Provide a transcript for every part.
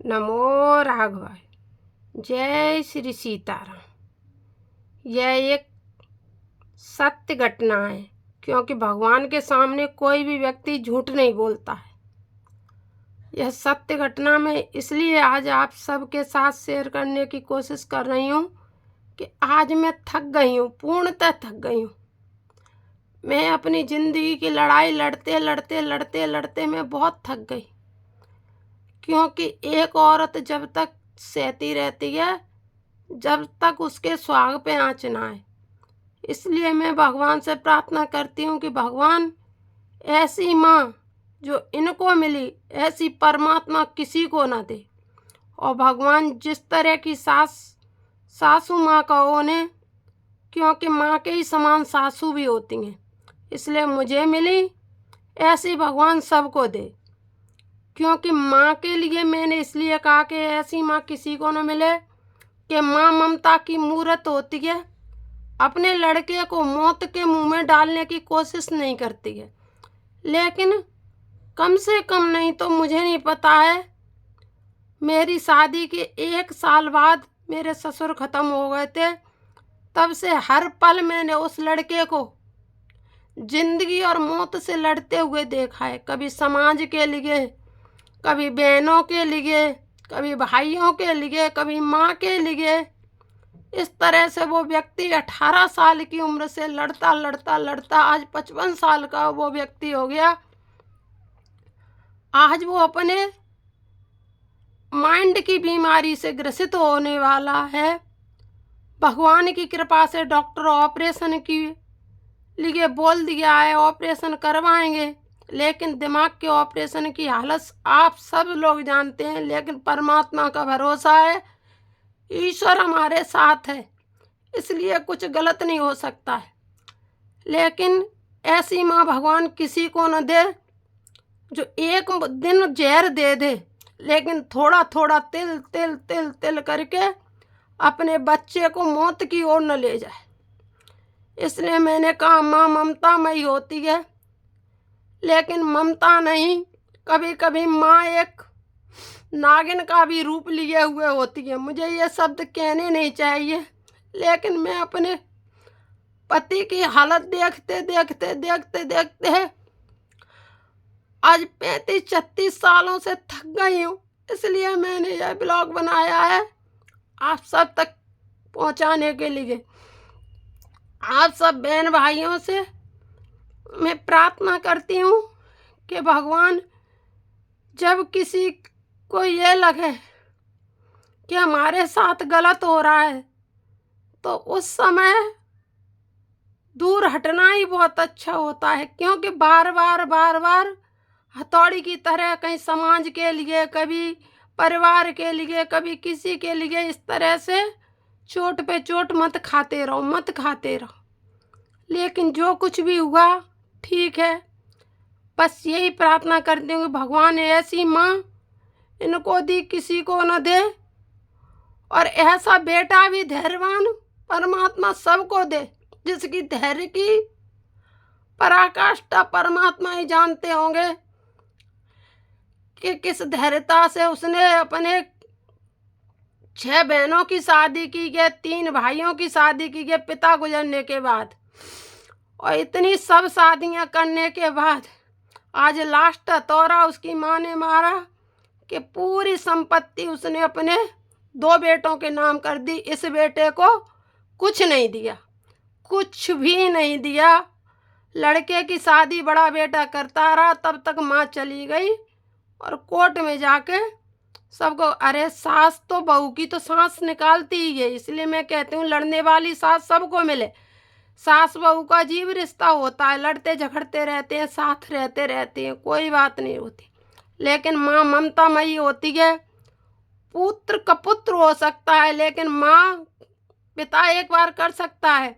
नमो राघवाय। जय श्री सीताराम। यह एक सत्य घटना है, क्योंकि भगवान के सामने कोई भी व्यक्ति झूठ नहीं बोलता है। यह सत्य घटना मैं इसलिए आज आप सबके साथ शेयर करने की कोशिश कर रही हूँ कि आज मैं थक गई हूँ, पूर्णतः थक गई हूँ। मैं अपनी ज़िंदगी की लड़ाई लड़ते लड़ते लड़ते लड़ते मैं बहुत थक गई, क्योंकि एक औरत जब तक सहती रहती है जब तक उसके सुहाग पे आँच ना आए। इसलिए मैं भगवान से प्रार्थना करती हूँ कि भगवान ऐसी माँ जो इनको मिली ऐसी परमात्मा किसी को ना दे। और भगवान जिस तरह की सासू माँ कहो उन्हें, क्योंकि माँ के ही समान सासू भी होती हैं, इसलिए मुझे मिली ऐसी भगवान सबको दे। क्योंकि माँ के लिए मैंने इसलिए कहा कि ऐसी माँ किसी को न मिले कि माँ ममता की मूर्त होती है, अपने लड़के को मौत के मुंह में डालने की कोशिश नहीं करती है। लेकिन कम से कम नहीं तो मुझे नहीं पता है, मेरी शादी के 1 साल बाद मेरे ससुर ख़त्म हो गए थे, तब से हर पल मैंने उस लड़के को जिंदगी और मौत से लड़ते हुए देखा है। कभी समाज के लिए, कभी बहनों के लिए, कभी भाइयों के लिए, कभी माँ के लिए। इस तरह से वो व्यक्ति 18 साल की उम्र से लड़ता लड़ता लड़ता आज 55 साल का वो व्यक्ति हो गया। आज वो अपने माइंड की बीमारी से ग्रसित होने वाला है। भगवान की कृपा से डॉक्टर ऑपरेशन के लिए बोल दिया है, ऑपरेशन करवाएंगे, लेकिन दिमाग के ऑपरेशन की हालत आप सब लोग जानते हैं। लेकिन परमात्मा का भरोसा है, ईश्वर हमारे साथ है, इसलिए कुछ गलत नहीं हो सकता है। लेकिन ऐसी माँ भगवान किसी को न दे जो एक दिन जहर दे दे, लेकिन थोड़ा थोड़ा तिल तिल तिल तिल करके अपने बच्चे को मौत की ओर न ले जाए। इसलिए मैंने कहा माँ ममतामयी होती है, लेकिन ममता नहीं, कभी कभी माँ एक नागिन का भी रूप लिए हुए होती है। मुझे ये शब्द कहने नहीं चाहिए, लेकिन मैं अपने पति की हालत देखते देखते देखते देखते आज 35-36 सालों से थक गई हूँ। इसलिए मैंने यह ब्लॉग बनाया है आप सब तक पहुँचाने के लिए। आप सब बहन भाइयों से मैं प्रार्थना करती हूँ कि भगवान जब किसी को ये लगे कि हमारे साथ गलत हो रहा है, तो उस समय दूर हटना ही बहुत अच्छा होता है। क्योंकि बार बार हथौड़ी की तरह कहीं समाज के लिए, कभी परिवार के लिए, कभी किसी के लिए, इस तरह से चोट पे चोट मत खाते रहो। लेकिन जो कुछ भी हुआ ठीक है, बस यही प्रार्थना करती हूँ कि भगवान ऐसी माँ इनको दी किसी को न दे, और ऐसा बेटा भी धैर्यवान परमात्मा सबको दे, जिसकी धैर्य की पराकाष्ठा परमात्मा ही जानते होंगे कि किस धैर्यता से उसने अपने 6 बहनों की शादी की है, 3 भाइयों की शादी की है पिता गुजरने के बाद, और इतनी सब शादियां करने के बाद आज लास्ट तौरा उसकी माँ ने मारा कि पूरी संपत्ति उसने अपने 2 बेटों के नाम कर दी। इस बेटे को कुछ नहीं दिया, कुछ भी नहीं दिया। लड़के की शादी बड़ा बेटा करता रहा, तब तक माँ चली गई और कोर्ट में जाके सबको, अरे सास तो बहू की तो सांस निकालती ही है। इसलिए मैं कहती हूँ लड़ने वाली सास सबको मिले। सास बहू का जीव रिश्ता होता है, लड़ते झगड़ते रहते हैं, साथ रहते हैं, कोई बात नहीं होती। लेकिन माँ ममतामयी होती है। पुत्र का पुत्र हो सकता है, लेकिन माँ पिता एक बार कर सकता है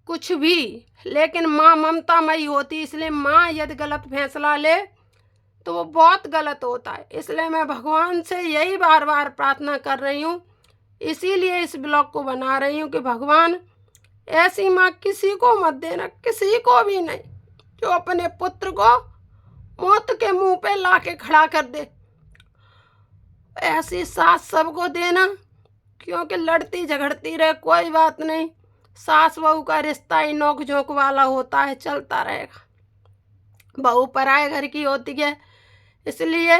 कुछ भी, लेकिन माँ ममतामयी होती। इसलिए माँ यदि गलत फैसला ले तो वो बहुत गलत होता है। इसलिए मैं भगवान से यही बार बार प्रार्थना कर रही हूँ, इसीलिए इस ब्लॉग को बना रही हूँ कि भगवान ऐसी माँ किसी को मत देना, किसी को भी नहीं, जो अपने पुत्र को मौत के मुंह पे ला के खड़ा कर दे। ऐसी सास सबको देना, क्योंकि लड़ती झगड़ती रहे कोई बात नहीं, सास बहू का रिश्ता ही नोक झोंक वाला होता है, चलता रहेगा। बहू पराए घर की होती है, इसलिए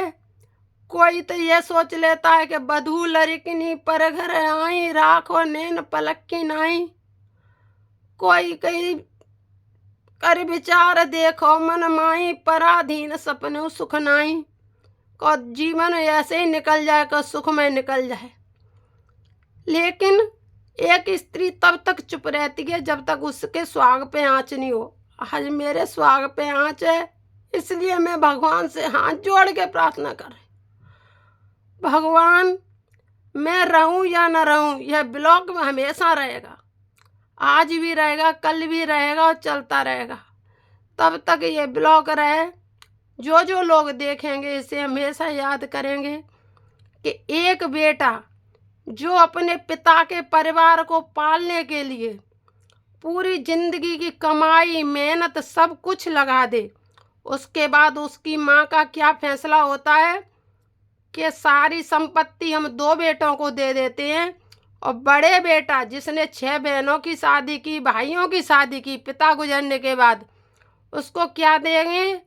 कोई तो ये सोच लेता है कि बधू लड़किनी पर घर आई, राखो नैन पलक की नाई। कोई कई कर विचार देखो मन माई, पराधीन सपने सुख नाई। को जीवन ऐसे ही निकल जाए, को सुख में निकल जाए। लेकिन एक स्त्री तब तक चुप रहती है जब तक उसके सुहाग पे आँच नहीं हो। आज मेरे सुहाग पे आँच है, इसलिए मैं भगवान से हाथ जोड़ के प्रार्थना कर रही, भगवान मैं रहूं या न रहूं, यह ब्लॉग में हमेशा रहेगा, आज भी रहेगा, कल भी रहेगा और चलता रहेगा। तब तक ये ब्लॉग रहे, जो लोग देखेंगे इसे हमेशा याद करेंगे कि एक बेटा जो अपने पिता के परिवार को पालने के लिए पूरी जिंदगी की कमाई मेहनत सब कुछ लगा दे, उसके बाद उसकी माँ का क्या फैसला होता है कि सारी संपत्ति हम 2 बेटों को दे देते हैं, और बड़े बेटा जिसने 6 बहनों की शादी की, भाइयों की शादी की, पिता गुजरने के बाद उसको क्या देंगे?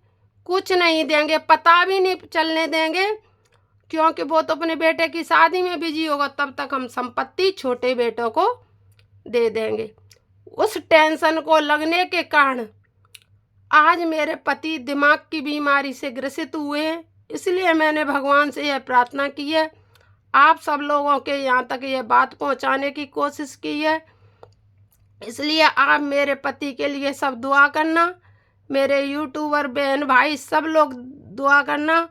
कुछ नहीं देंगे, पता भी नहीं चलने देंगे, क्योंकि वो तो अपने बेटे की शादी में बिजी होगा। तब तक हम संपत्ति छोटे बेटों को दे देंगे। उस टेंशन को लगने के कारण आज मेरे पति दिमाग की बीमारी से ग्रसित हुए हैं, इसलिए मैंने भगवान से यह प्रार्थना की है, आप सब लोगों के यहाँ तक यह बात पहुँचाने की कोशिश की है। इसलिए आप मेरे पति के लिए सब दुआ करना, मेरे यूट्यूबर बहन भाई सब लोग दुआ करना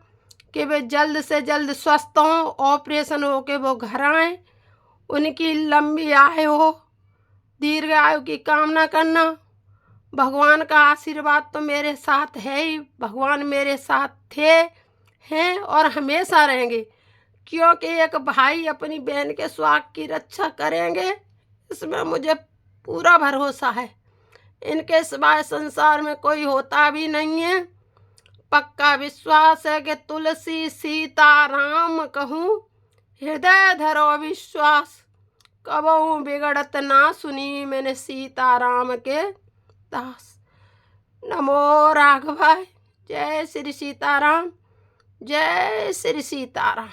कि वे जल्द से जल्द स्वस्थ हों, ऑपरेशन हो के वो घर आएँ, उनकी लंबी आयु हो, दीर्घ आयु की कामना करना। भगवान का आशीर्वाद तो मेरे साथ है ही, भगवान मेरे साथ थे, हैं और हमेशा रहेंगे, क्योंकि एक भाई अपनी बहन के सुहाग की रक्षा करेंगे, इसमें मुझे पूरा भरोसा है। इनके सिवाय संसार में कोई होता भी नहीं है। पक्का विश्वास है कि तुलसी सीता राम कहूँ, हृदय धरो विश्वास, कबहू बिगड़त ना सुनी मैंने सीता राम के दास। नमो राघवाय, जय श्री सीताराम, जय श्री सीताराम।